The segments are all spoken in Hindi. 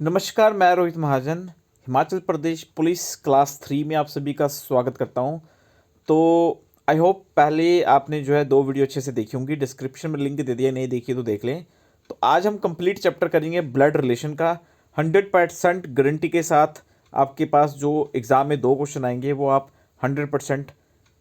नमस्कार, मैं रोहित महाजन हिमाचल प्रदेश पुलिस क्लास 3 में आप सभी का स्वागत करता हूं। तो आई होप पहले आपने जो है 2 वीडियो अच्छे से देखी होंगी, डिस्क्रिप्शन में लिंक दे दिया, नहीं देखी तो देख लें। तो आज हम कंप्लीट चैप्टर करेंगे ब्लड रिलेशन का 100% गारंटी के साथ। आपके पास जो एग्ज़ाम में 2 क्वेश्चन आएंगे वो आप 100%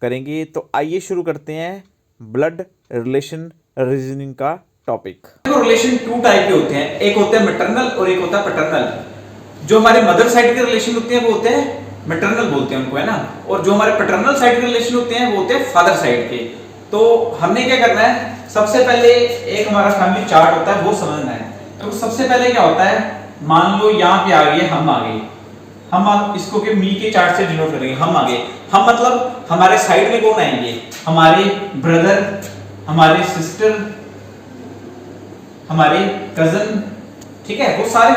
करेंगे। तो आइए शुरू करते हैं ब्लड रिलेशन रीजनिंग का टॉपिक। रिलेशन 2 टाइप के होते हैं, एक होता है मैटरनल और एक होता है पैटर्नल। जो हमारे मदर साइड के रिलेशन होते हैं वो होते हैं मैटरनल बोलते हैं उनको, है ना। और जो हमारे पैटर्नल साइड के रिलेशन होते हैं वो होते हैं फादर साइड के। तो हमने क्या करना है, सबसे पहले एक हमारा फैमिली चार्ट होता है वो समझना है। तो सबसे पहले क्या होता है, मान लो यहाँ पे आ गए, हम आ गए, हम इसको के मी के चार्ट से डिनोट करेंगे। हम आ गए, हम मतलब हमारे साइड में कौन आएंगे, हमारे ब्रदर, हमारे सिस्टर, हमारे कजन, ठीक है, वो सारे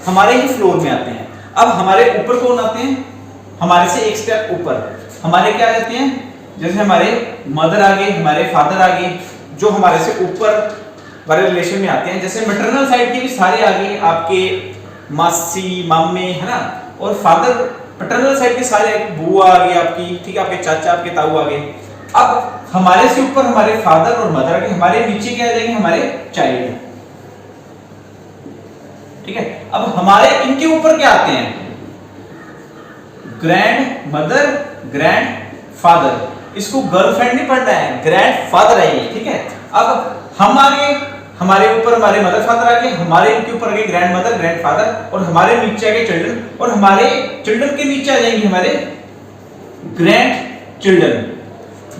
हमारे ही फ्लोर में आते हैं। अब हमारे ऊपर कौन आते हैं, हमारे से एक स्टेप ऊपर हमारे क्या आ जाते हैं, जैसे हमारे मदर आ गए, हमारे फादर आ गए, जो हमारे से ऊपर वाले रिलेशन में आते हैं। जैसे मैटरनल साइड के भी सारे आ गए, आपके मासी, मामे, है ना। और फादर पैटर्नल साइड के सारे बुआ आ गई आपकी, ठीक है, आपके चाचा, आपके ताऊ आ गए। अब हमारे से ऊपर हमारे फादर और मदर आ गए, हमारे नीचे क्या आ जाएंगे, हमारे चाइल्ड, ठीक है। अब हमारे इनके ऊपर क्या आते हैं, ग्रैंड मदर, ग्रैंड फादर। इसको गर्लफ्रेंड नहीं पढ़ना है, ग्रैंड फादर है ये, ठीक है। अब हम आ गए, हमारे ऊपर हमारे मदर फादर आ गए, हमारे इनके ऊपर आ गए ग्रैंड मदर, ग्रैंड फादर, और हमारे नीचे आ गए चिल्ड्रन, और हमारे चिल्ड्रन के नीचे आ जाएंगे हमारे ग्रैंड चिल्ड्रन।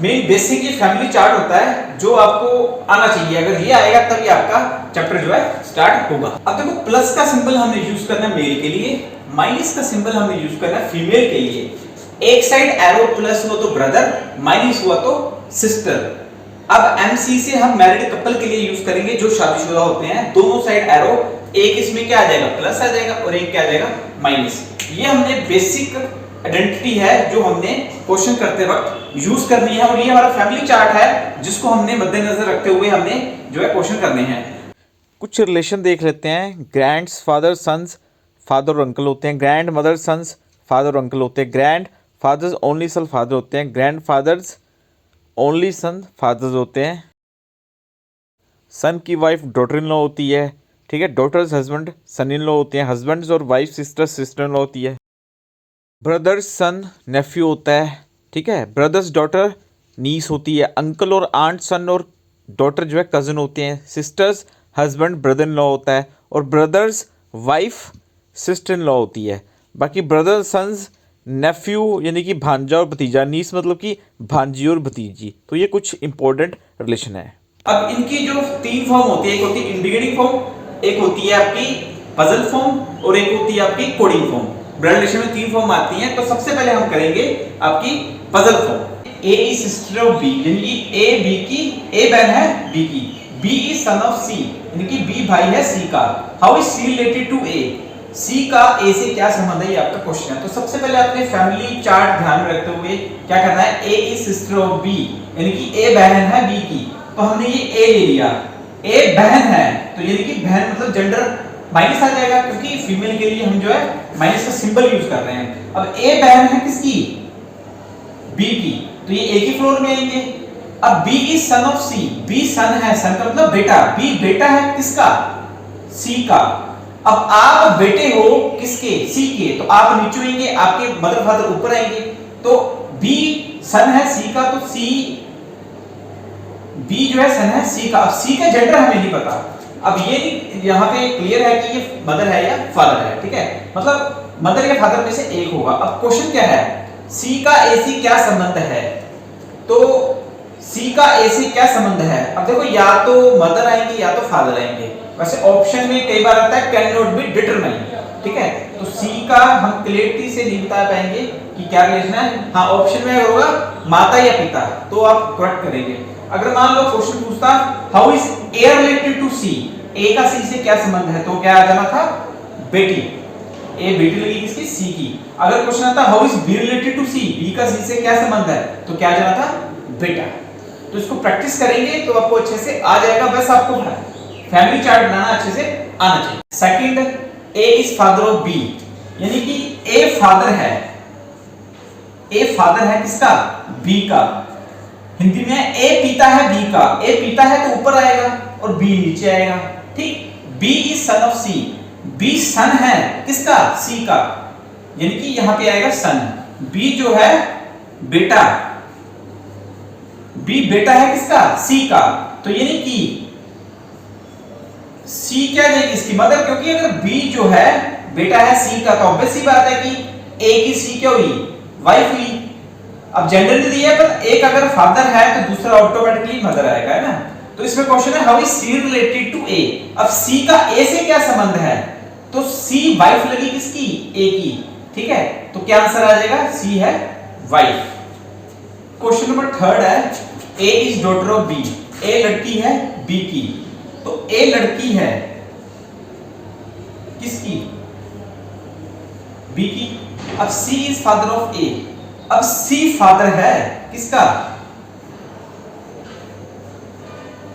मेन बेसिक ये फैमिली चार्ट होता है जो आपको आना चाहिए। अगर ये आएगा तभी आपका चैप्टर जो है स्टार्ट होगा। अब देखो, प्लस का सिंबल हमने यूज करना है मेल के लिए, माइनस का सिंबल हमने यूज करना है फीमेल के लिए। एक साइड एरो प्लस हुआ तो ब्रदर, माइनस हुआ तो सिस्टर। अब एमसी से हम मैरिड कपल के लिए यूज करेंगे जो शादीशुदा होते हैं। दोनों साइड एरो, एक इसमें क्या आ जाएगा, प्लस आ जाएगा, और एक क्या आ जाएगा, माइनस। ये हमने बेसिक आइडेंटिटी है जो हमने क्वेश्चन करते वक्त यूज करनी है। और ये हमारा फैमिली चार्ट है जिसको हमने मद्देनजर रखते हुए हमने जो है क्वेश्चन करने हैं। कुछ रिलेशन देख लेते हैं। ग्रैंड फादर सन्स फादर और अंकल होते हैं, ग्रैंड मदर सन्स फादर और अंकल होते हैं, grandfather's only son father होते हैं, grandfather's only son fathers होते हैं। सन की वाइफ डॉटर इन लॉ होती है, ठीक है। Daughter's husband son in law होते हैं, हस्बैंड्स और wife sister sister in law होती है। ब्रदर्स सन नेफ्यू होता है, ठीक है। ब्रदर्स डॉटर नीस होती है, अंकल और आंट सन और डॉटर जो है कज़न होते हैं, sisters husband brother in law होता है, और brother's wife sister in law होती है। बाकी ब्रदर सन्स नेफ्यू यानी कि भांजा और भतीजा, नीस मतलब कि भांजी और भतीजी। तो ये कुछ इंपॉर्टेंट रिलेशन है। अब इनकी जो 3 फॉर्म होती है, एक होती है इंडिकेटिंग फॉर्म, एक होती है आपकी पजल फॉर्म, और एक होती है आपकी कोडिंग फॉर्म। ब्लड रिलेशन में 3 फॉर्म आती हैं। तो सबसे पहले हम करेंगे आपकी puzzle form. A is sister of B, यानी कि ए बी की, ए बहन है बी की, B is son of C, यानी कि बी भाई है सी का। How is C related to A, C का ए से क्या संबंध है, ये आपका क्वेश्चन है। तो सबसे पहले अपने फैमिली चार्ट ध्यान में रखते हुए क्या करना है, ए इज सिस्टर ऑफ बी, यानी कि ए बहन है बी की। तो हमने ये ए ले लिया, ए बहन है, तो यानी कि बहन मतलब जेंडर माइनस आ जाएगा, क्योंकि फीमेल के लिए हम जो है माइनस का सिंबल यूज कर रहे हैं। अब ए बहन है किसकी, बी की, तो ये ए के फ्लोर में आएंगे। अब B is son of C, B son है, सन का मतलब बेटा, बी बेटा है किसका, सी का। अब आप बेटे हो किसके, सी के, तो आप नीचे आएंगे, आपके मदर फादर ऊपर आएंगे। तो बी सन है सी का, तो सी, बी जो है सन है सी का। अब सी का जेंडर हमें नहीं पता। अब ये यहाँ पे क्लियर है कि ये मदर है या फादर है, ठीक है, मतलब मदर या फादर में से एक होगा। अब क्वेश्चन क्या है, सी का ए से क्या संबंध है, तो सी का ए से क्या संबंध है। अब देखो, या तो मदर आएंगे या तो फादर आएंगे। वैसे ऑप्शन में कई बार आता है कैन नॉट बी डिटरमाइन, ठीक है। तो सी का हम क्लियरिटी से नहीं बता पाएंगे कि क्या रिलेशन है। हाँ, ऑप्शन में होगा माता या पिता, तो आप करेक्ट करेंगे। अगर मान लो क्वेश्चन पूछता how is A related to C, A का सी से क्या संबंध है, तो क्या आ जाना था, बेटी। ए बेटी लगी किसकी, सी की। अगर क्वेश्चन आता how is B related to C, B का सी से क्या संबंध है, तो क्या आ जाना था, बेटा। तो इसको प्रैक्टिस करेंगे तो आपको अच्छे से आ जाएगा। बस आपको फैमिली चार्ट बनाना अच्छे से आना चाहिए। Second, A is father of B, यानी कि ए फादर है, ए फादर है किसका? बी का। हिंदी में ए पिता है बी का, ए पिता है तो ऊपर आएगा और बी नीचे आएगा, ठीक। B is son of C, B son है किसका? सी का, यानी कि यहां पे आएगा सन। बी जो है बेटा, बी बेटा है किसका? सी का, तो यानी कि सी क्या देगी? इसकी मदर, क्योंकि अगर बी जो है बेटा है सी का तो ऑब्वियस सी बात है कि ए की सी क्या हुई? वाइफ हुई। अब जेंडर नहीं दिया पर एक अगर फादर है तो दूसरा ऑटोमेटिकली मदर आएगा, है ना। तो इसमें क्वेश्चन है how is C related to A. अब सी का ए से क्या संबंध है? तो सी वाइफ लगी किसकी? ए की, ठीक है। तो क्या आंसर आ जाएगा? सी है वाइफ। क्वेश्चन नंबर थर्ड है ए इज डॉटर ऑफ बी, ए लड़की है बी की, तो ए लड़की है किसकी? बी की। अब सी इज फादर ऑफ ए, अब सी फादर है किसका?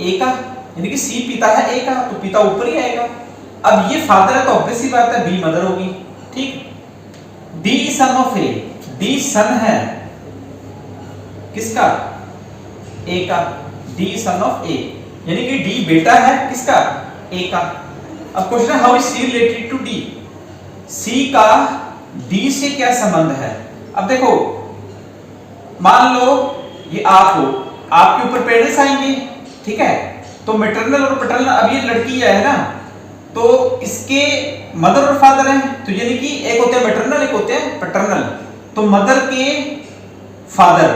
ए का, यानी कि सी पिता है ए का, तो पिता ऊपर ही आएगा। अब ये फादर है तो ऑब्वियस सी बात है बी मदर होगी, ठीक। D son of A, D son है किसका? ए का, डी सन ऑफ ए, यानी कि डी बेटा है किसका? ए का। अब क्वेश्चन है how is C related to D. C का डी से क्या संबंध है? अब देखो, मान लो ये आप हो, आपके ऊपर पेरेंट्स आएंगे, ठीक है। तो मैटरनल और पैटर्नल, अब ये लड़की है ना, तो इसके मदर और फादर हैं, तो यानी कि एक होते हैं मैटरनल, एक होते हैं पैटर्नल। तो मदर के फादर,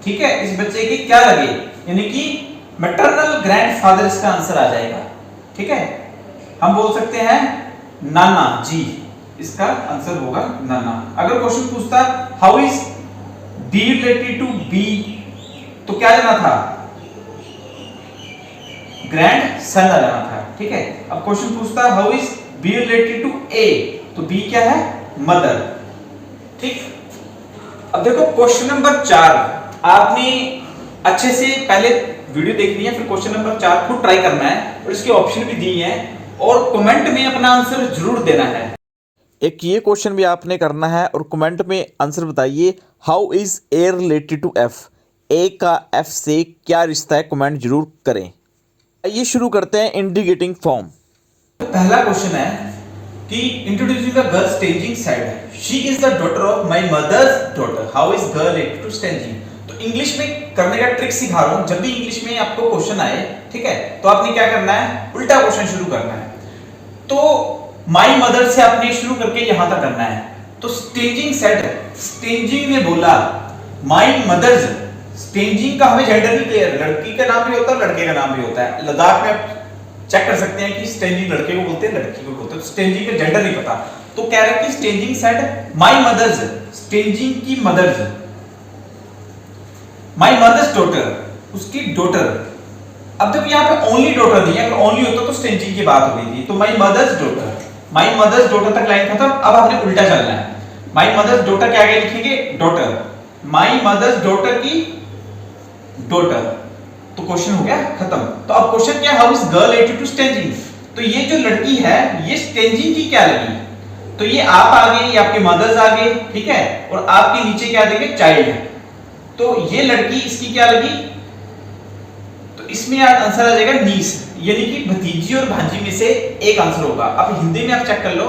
ठीक है, इस बच्चे के क्या लगे? यानी कि मैटरनल ग्रैंडफादर इसका आंसर आ जाएगा, ठीक है। हम बोल सकते हैं नाना जी, इसका आंसर होगा नाना। अगर क्वेश्चन पूछता how is D related to B, तो क्या लेना था? ग्रैंड सन लेना था, ठीक है। अब क्वेश्चन पूछता how is B related to A, तो बी क्या है? मदर, ठीक। अब देखो क्वेश्चन नंबर 4, आपने अच्छे से पहले वीडियो देखनी है, फिर क्वेश्चन नंबर 4 खुद ट्राई करना है और इसके ऑप्शन भी दिए हैं और कमेंट में अपना आंसर जरूर देना है। एक ये क्वेश्चन भी आपने करना है और कमेंट में आंसर बताइए how is A related to F, A का एफ से क्या रिश्ता है, कमेंट जरूर करें। आइए शुरू करते हैं इंडिकेटिंग फॉर्म। तो पहला क्वेश्चन है कि introducing the girl staging side, she is the daughter of my mother's daughter, how is girl related to staging. तो इंग्लिश में करने का ट्रिक सिखा रहा हूं, जब भी इंग्लिश में आपको क्वेश्चन आए, ठीक है, तो आपने क्या करना है? उल्टा क्वेश्चन शुरू करना है। तो माय मदर से आपने शुरू करके यहां तक करना है। तो स्टेजिंग सेट, स्टेजिंग ने बोला माय मदर्स, स्टेजिंग का हमें जेंडर नहीं क्लियर, लड़की का नाम भी होता है, लड़के का नाम भी होता है। लद्दाख में आप चेक कर सकते हैं कि स्टेजिंग लड़के को बोलते हैं, लड़की को बोलते हैं। स्टेजिंग का जेंडर नहीं पता, तो कह रहे हैं कि staging set my mother's, staging की मदर्स, माय मदर्स डॉटर, उसकी डॉटर। अब देखो यहाँ पे ओनली डॉटर नहीं है, अगर ओनली होता तो स्टेजिंग की बात हो गई थी। तो my mother's daughter, my mother's daughter तक लाइन खत्म। अब आपने उल्टा चलना है, माय मदर्स डॉटर के आगे लिखेंगे डॉटर, माय मदर्स डॉटर की डॉटर, तो क्वेश्चन हो गया खत्म। तो अब क्वेश्चन क्या है? How is girl related to staging. तो ये जो लड़की है ये स्टेजिंग की क्या लगी? तो ये आप आगे, ये आपके मदर्स आगे, ठीक है, और आपके नीचे क्या देंगे? चाइल्ड। तो ये लड़की इसकी क्या लगी? तो इसमें आंसर आ जाएगा नीस, यानी कि भतीजी और भांजी में से एक आंसर होगा। अब हिंदी में आप चेक कर लो,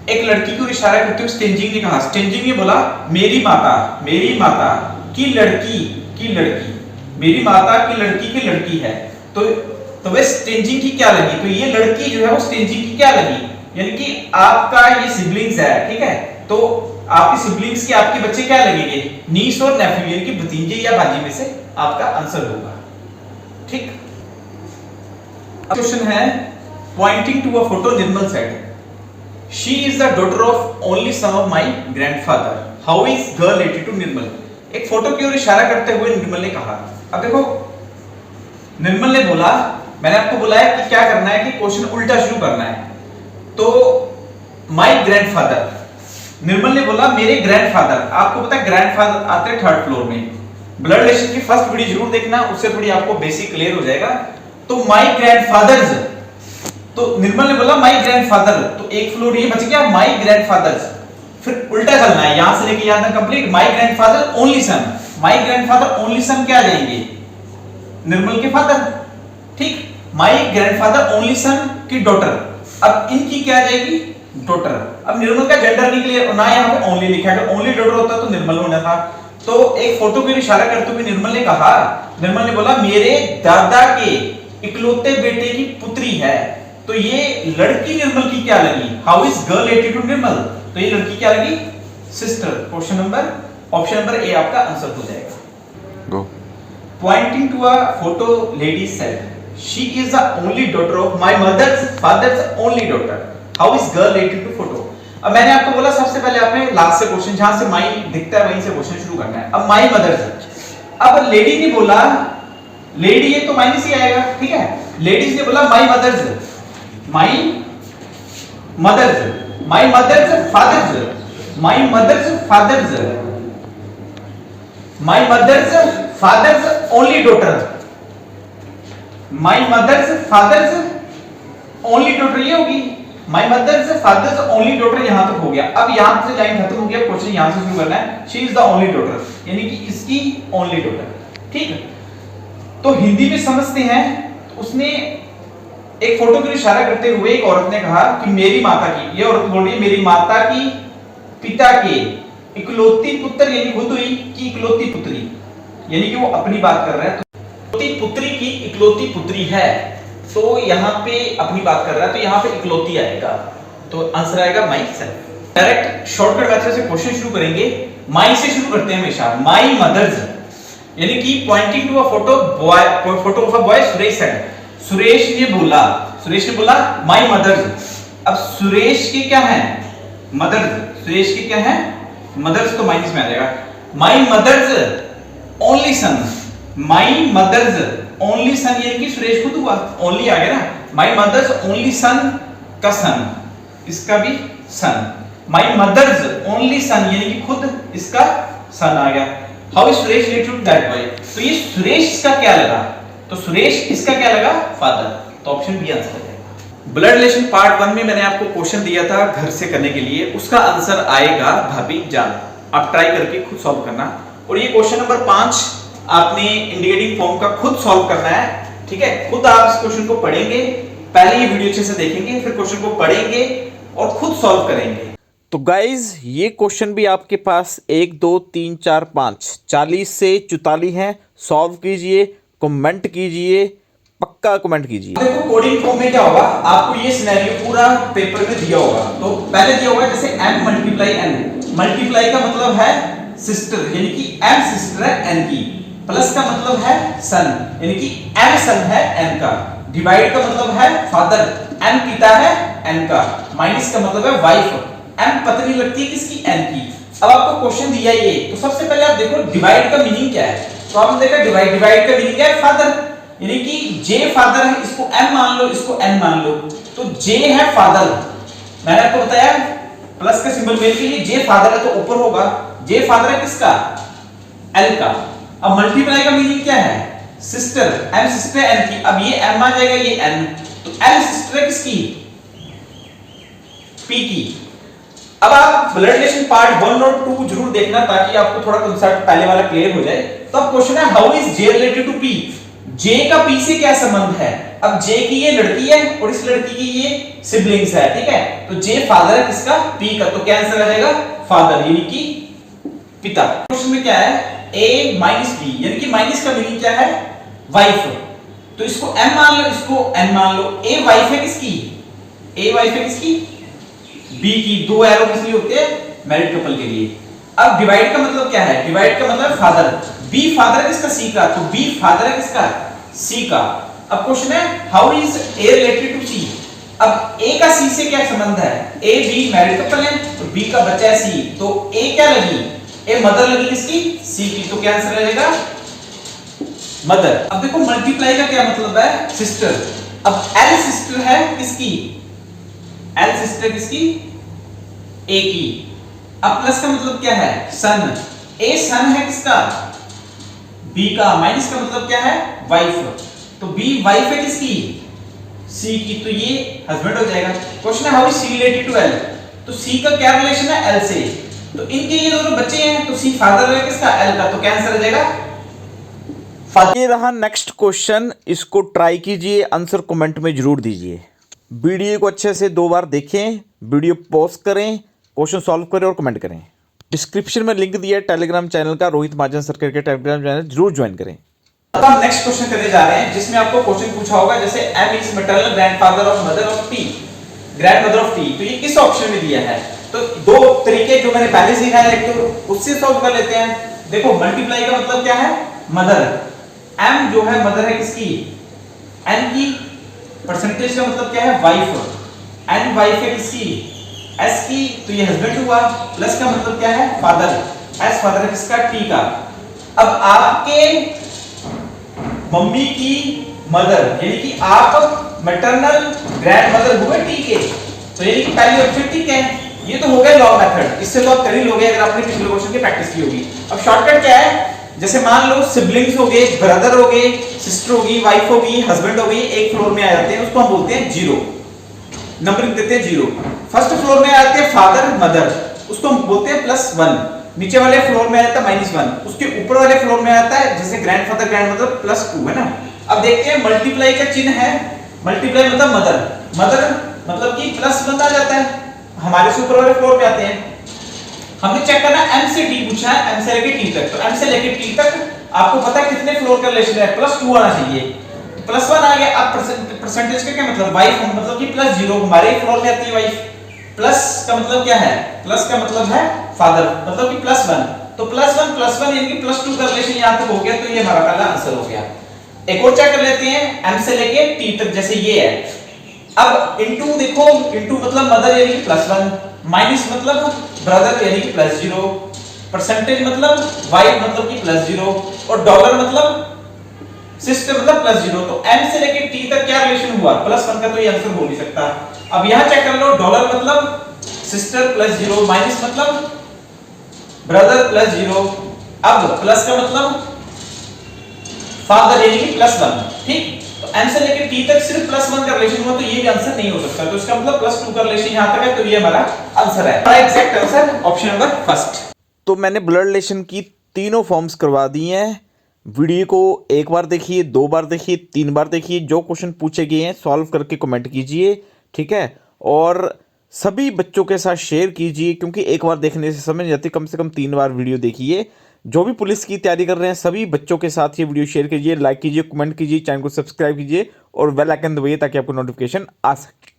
एक लड़की को इशारा करते हुए स्टेजिंग ने कहा, स्टेजिंग ने बोला मेरी माता की लड़की की लड़की, मेरी माता की लड़की है। तो वे स्टेजिंग की क्या लगी? तो ये लड़की जो है वो स्टेजिंग की क्या लगी? यानी कि आपका ये सिबलिंग्स है, ठीक है, तो आपके सिबलिंग्स के आपके बच्चे क्या लगेंगे? नीस और नेफ्यू, यानी कि भतीजे या भांजी में से आपका आंसर होगा, ठीक। क्वेश्चन है pointing to a photo, Nirmal said she is the daughter of only son of my grandfather, how is girl related to Nirmal. एक फोटो की ओर इशारा करते हुए निर्मल ने कहा। अब देखो निर्मल ने बोला, मैंने आपको बोला है कि क्या करना है कि क्वेश्चन उल्टा शुरू करना है। तो माय ग्रैंडफादर, निर्मल ने बोला मेरे ग्रैंडफादर। आपको पता है ग्रैंडफादर आते हैं थर्ड फ्लोर में। ब्लड रिलेशन की फर्स्ट वीडियो जरूर देखना, उससे थोड़ी आपको बेसिक क्लियर हो जाएगा। तो माय ग्रैंडफादर्स, तो निर्मल ने बोला माय ग्रैंडफादर, तो एक फ्लोर ये बच गया माय ग्रैंडफादर्स। फिर उल्टा चलना है, यहां से लेके यहां तक complete. My grandfather only son, my grandfather only son क्या आ जाएंगे, निर्मल के फादर, ठीक। माय ग्रैंडफादर ओनली सन की डॉटर, अब इनकी क्या आ जाएगी, डॉटर। अब निर्मल का जेंडर नहीं क्लियर ना, यहाँ पे ओनली लिखा है, ओनली डॉटर होता तो निर्मल होना था। तो एक फोटो की इशारा करते हुए निर्मल ने कहा, निर्मल ने बोला मेरे दादा के इकलौते बेटे की पुत्री है। तो ये लड़की निर्मल की क्या लगी, how is girl related to Nirmal, तो ये लड़की क्या लगी, sister. Question number option number A आपका आंसर हो जाएगा। गो। Pointing to a photo, lady said, "She is the only daughter of my mother's father's only daughter. How is girl related to photo?" अब मैंने आपको बोला सबसे पहले आपने लास्ट से क्वेश्चन जहां से माई दिखता है वहीं से क्वेश्चन शुरू करना है। अब माई मदर्स, अब लेडी ने बोला, लेडी ये तो माइनस ही आएगा, ठीक है। लेडीज ने बोला my mother's, my mother's, my mother's father's, my mother's father's, my mother's father's only daughter, my mother's father's only daughter ये होगी, my mother's father's only daughter यहां तक हो गया। अब यहां से लाइन खत्म हो गया, क्वेश्चन यहां से शुरू करना है। She is the only daughter, यानी कि इसकी ओनली डॉटर, ठीक है। तो हिंदी में समझते हैं, तो उसने एक फोटो की इशारा करते हुए एक औरत ने कहा कि मेरी माता की, ये औरत बोल रही है मेरी माता की पिता के इकलौती पुत्र, यानी खुद हुई कि इकलौती पुत्री, यानी कि वो अपनी बात कर रहा है, तो पुत्री की इकलौती पुत्री है, तो यहां पे अपनी बात कर रहा है, तो यहां पे इकलौती आएगा, तो आंसर आएगा my self. Direct shortcut method से क्वेश्चन शुरू करेंगे, माई से शुरू करते हैं हमेशा। माई मदर्स, यानी कि pointing to a photo boy, photo of a boy, Suresh said, Suresh ने बोला, सुरेश ने बोला माई मदर्स। अब सुरेश के क्या है, मदर्स, सुरेश के क्या है, मदर्स, तो माइनस में आ जाएगा। My mother's only son, my mother's only son, यानी कि सुरेश खुद हुआ, ओनली आ गया ना। माई मदर्स ओनली सन का सन, इसका भी सन, माई मदर्स ओनली सन, यानी कि खुद इसका सन आ गया। How is Suresh related to that boy, तो ये सुरेश इसका क्या लगा, तो सुरेश इसका क्या लगा, फादर, तो ऑप्शन बी आंसर है। ब्लड रिलेशन पार्ट 1 में मैंने आपको क्वेश्चन दिया था घर से करने के लिए, उसका आंसर आएगा भाभी जान। आप ट्राई करके खुद सॉल्व करना। और ये क्वेश्चन नंबर 5 आपने इंडिकेटिंग फॉर्म का खुद सॉल्व करना है, ठीक है। खुद आप इस क्वेश्चन को पढ़ेंगे, पहले ये वीडियो अच्छे से देखेंगे, फिर क्वेश्चन को पढ़ेंगे और खुद सॉल्व करेंगे। तो गाइज ये क्वेश्चन भी आपके पास 1 2 3 4 5 40 से 44 हैं। सॉल्व कीजिए, कमेंट कीजिए, पक्का कमेंट कीजिए। देखो कोडिंग फॉर्म में क्या होगा, आपको ये सिनेरियो पूरा पेपर में दिया होगा। तो पहले दिया होगा जैसे m मल्टीप्लाई n, मल्टीप्लाई का मतलब है सिस्टर, यानी कि m सिस्टर है n की, प्लस का मतलब है सन, यानी कि m सन है n का, डिवाइड का मतलब है फादर, m पिता है n का, माइनस का मतलब है वाइफ, m पत्नी लगती है किसकी, n की। अब आपको क्वेश्चन दिया ये, तो सबसे पहले आप देखो डिवाइड का मीनिंग क्या है। तो आपने देखा डिवाइड, डिवाइड का मीनिंग क्या है, फादर, यानी कि j फादर है, इसको m मान लो, इसको n मान लो, तो j है फादर। मैंने आपको बताया प्लस का सिंबल मेल के लिए j फादर है तो ऊपर होगा, j फादर है किसका, l का। अब मल्टीप्लाई का मीनिंग क्या है, सिस्टर, m सिस्टर है n की, अब ये m आ जाएगा, ये n, तो l सिस्टर है किसकी, p की। अब आप ब्लड रिलेशन पार्ट 1 और 2 जरूर देखना ताकि आपको थोड़ा कांसेप्ट पहले वाला क्लियर हो जाए। तो अब क्वेश्चन है how is j related to p, j का p से क्या संबंध है। अब j की ये लड़की है और इस लड़की की ये सिबलिंग्स है, ठीक है। तो j फादर है किसका, p का, तो क्या आंसर आ जाएगा, फादर, यानी कि पिता। क्वेश्चन में क्या है, a माइनस b, यानी कि माइनस का मीनिंग क्या है, वाइफ, तो इसको m मान लो, इसको n मान लो। a वाइफ है किसकी, a वाइफ है किसकी, b की। दो एरो किस लिए होते हैं, मैरिड कपल के लिए। अब डिवाइड का मतलब क्या है, डिवाइड का मतलब फादर, b फादर है किसका, c का, तो b फादर है किसका, c का। अब क्वेश्चन है how is a related to c, अब a का c से क्या संबंध है, a b मैरिड कपल है, तो b का बच्चा है c, तो a क्या लगी, a मदर लगी किसकी, c की, तो क्या आंसर आ जाएगा, मदर। अब देखो मल्टीप्लाई का क्या मतलब है, सिस्टर, अब l सिस्टर है किसकी, l सिस्टर किसकी, a की। अब प्लस का मतलब क्या है, सन, a सन है किसका, b का, माइनस का मतलब क्या है, वाइफ, तो b वाइफ है किसकी, सी की, तो ये हस्बैंड हो जाएगा। क्वेश्चन है how is C related to L, तो सी का क्या रिलेशन है एल से, तो इनके ये दोनों बच्चे हैं, तो सी फादर है किसका, एल का, तो क्या आंसर आ जाएगा। ये रहा नेक्स्ट क्वेश्चन, इसको ट्राई कीजिए, आंसर कमेंट में जरूर दीजिए। वीडियो को अच्छे से 2 बार देखें, वीडियो पॉज करें, क्वेश्चन सॉल्व करें और कमेंट करें। डिस्क्रिप्शन में लिंक दिया है टेलीग्राम चैनल का, रोहित महाजन सर करके टेलीग्राम चैनल जरूर ज्वाइन करें। अब हम नेक्स्ट क्वेश्चन करने जा रहे हैं, जिसमें आपको क्वेश्चन पूछा होगा जैसे M is maternal grandfather of mother of T, grandmother of T, तो ये किस ऑप्शन में दिया है। तो 2 तरीके जो मैंने पहले सिखाया है, एक तो उससे सॉल्व कर लेते हैं। देखो मल्टीप्लाई का मतलब क्या है, मदर, एम जो है मदर है किसकी, एन की, परसेंटेज का मतलब क्या है वाइफ, एन वाइफ है किसकी, एस की, तो ये हस्बैंड हुआ, प्लस का मतलब क्या है फादर, एस फादर है किसका, टी का। अब आपके मम्मी की मदर, यानी कि आप मैटरनल ग्रैंड मदर हुए टी के, तो यानी कि पहली ऑप्शन ठीक है, ये तो हो गया लॉ मेथड, इससे तो आप कर ही लोगे अगर आपने पिछले क्वेश्चन की प्रैक्टिस की होगी। अब शॉर्टकट क्या है, जैसे मान लो सिबलिंग्स हो गए, ब्रदर हो गए, सिस्टर होगी, वाइफ होगी, हस्बैंड हो गई, एक फ्लोर में आ जाते हैं, उसको हम बोलते हैं जीरो, नंबरिंग देते हैं जीरो। फर्स्ट फ्लोर में आ जाते हैं फादर मदर, उसको हम बोलते हैं +1, नीचे वाले फ्लोर में आ जाता है -1, उसके ऊपर वाले फ्लोर में आता है जैसे ग्रैंडफादर ग्रैंड मदर +2 है ना। अब देखते हैं मल्टीप्लाई का चिन्ह है, मल्टीप्लाई मतलब मदर, मदर मतलब कि +1 आ जाता है, हमारे से ऊपर वाले फ्लोर पे आते हैं। हमने चेक करना m से d पूछा है, m से लेके t तक, तो m से लेके t तक आपको पता है कितने फ्लोर का रिलेशन है, +2 आना चाहिए, +1 आ गया। अब परसेंटेज का क्या मतलब, वाइफ मतलब कि +0 हमारे फ्लोर में आती है वाइफ, प्लस का मतलब क्या है, प्लस का मतलब है फादर, मतलब कि +1, तो +1 यानी कि +2 का रिलेशन यहां तक हो गया, तो ये हमारा पहला आंसर हो गया। एक और चेक कर लेते हैं, m से लेके t तक, जैसे ये है। अब इनटू देखो, इनटू मतलब मदर यानी कि +1, माइनस मतलब ब्रदर यानी कि +0, परसेंटेज मतलब वाइफ मतलब कि +0, और डॉलर मतलब सिस्टर मतलब +0, तो m से लेके t तक क्या रिलेशन हुआ, +1 का, तो ये आंसर हो नहीं सकता। अब यहां चेक कर लो, डॉलर मतलब सिस्टर +0, माइनस मतलब ब्रदर +0, अब प्लस का मतलब फादर यानी कि +1, ठीक। तो m से लेके t तक सिर्फ +1 का रिलेशन हुआ, तो ये भी आंसर नहीं हो सकता, तो इसका मतलब +2 का रिलेशन यहां तक है, तो ये हमारा आंसर है। हमारा exact answer option number first. तो मैंने ब्लड रिलेशन की तीनों फॉर्म्स करवा दी हैं। वीडियो को 1 बार देखिए, 2 बार देखिए, 3 बार देखिए, जो क्वेश्चन पूछे गए हैं सॉल्व करके कमेंट कीजिए, ठीक है। और सभी बच्चों के साथ शेयर कीजिए, क्योंकि 1 बार देखने से समझ नहीं आती, कम से कम 3 बार वीडियो देखिए। जो भी पुलिस की तैयारी कर रहे हैं सभी बच्चों के साथ ये वीडियो शेयर कीजिए, लाइक कीजिए, कमेंट कीजिए, चैनल को सब्सक्राइब कीजिए और बेल आइकन दबाइए ताकि आपको नोटिफिकेशन आ सके।